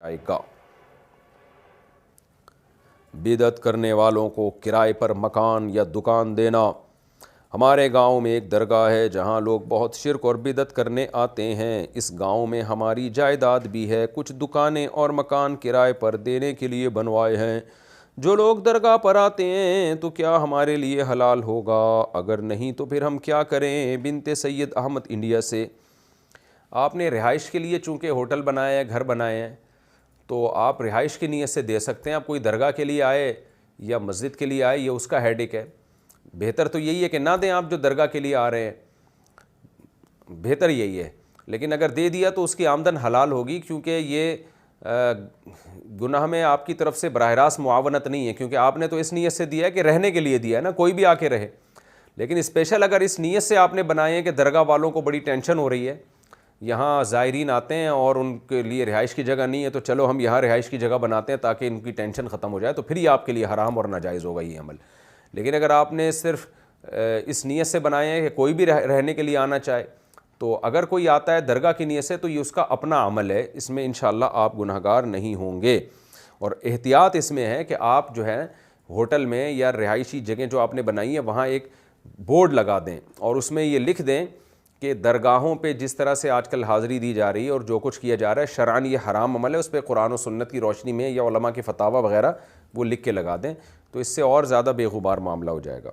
کرائے گا۔ بدعت کرنے والوں کو کرائے پر مکان یا دکان دینا۔ ہمارے گاؤں میں ایک درگاہ ہے جہاں لوگ بہت شرک اور بدعت کرنے آتے ہیں۔ اس گاؤں میں ہماری جائیداد بھی ہے، کچھ دکانیں اور مکان کرائے پر دینے کے لیے بنوائے ہیں۔ جو لوگ درگاہ پر آتے ہیں تو کیا ہمارے لیے حلال ہوگا؟ اگر نہیں تو پھر ہم کیا کریں؟ بنت سید احمد انڈیا سے۔ آپ نے رہائش کے لیے چونکہ ہوٹل بنایا ہے، گھر بنائے ہیں، تو آپ رہائش کی نیت سے دے سکتے ہیں۔ آپ کوئی درگاہ کے لیے آئے یا مسجد کے لیے آئے، یہ اس کا ہیڈک ہے۔ بہتر تو یہی ہے کہ نہ دیں آپ جو درگاہ کے لیے آ رہے ہیں، بہتر یہی ہے۔ لیکن اگر دے دیا تو اس کی آمدن حلال ہوگی، کیونکہ یہ گناہ میں آپ کی طرف سے براہ راست معاونت نہیں ہے، کیونکہ آپ نے تو اس نیت سے دیا ہے کہ رہنے کے لیے دیا ہے نا، کوئی بھی آ کے رہے۔ لیکن اسپیشل اگر اس نیت سے آپ نے بنائے ہیں کہ درگاہ والوں کو بڑی ٹینشن ہو رہی ہے، یہاں زائرین آتے ہیں اور ان کے لیے رہائش کی جگہ نہیں ہے، تو چلو ہم یہاں رہائش کی جگہ بناتے ہیں تاکہ ان کی ٹینشن ختم ہو جائے، تو پھر یہ آپ کے لیے حرام اور ناجائز ہوگا یہ عمل۔ لیکن اگر آپ نے صرف اس نیت سے بنائے ہیں کہ کوئی بھی رہنے کے لیے آنا چاہے، تو اگر کوئی آتا ہے درگاہ کی نیت سے تو یہ اس کا اپنا عمل ہے، اس میں انشاءاللہ آپ گناہگار نہیں ہوں گے۔ اور احتیاط اس میں ہے کہ آپ جو ہے ہوٹل میں یا رہائشی جگہ جو آپ نے بنائی ہے وہاں ایک بورڈ لگا دیں اور اس میں یہ لکھ دیں کہ درگاہوں پہ جس طرح سے آج کل حاضری دی جا رہی ہے اور جو کچھ کیا جا رہا ہے شرعاً یہ حرام عمل ہے، اس پہ قرآن و سنت کی روشنی میں یا علماء کے فتاوی وغیرہ وہ لکھ کے لگا دیں، تو اس سے اور زیادہ بے غبار معاملہ ہو جائے گا۔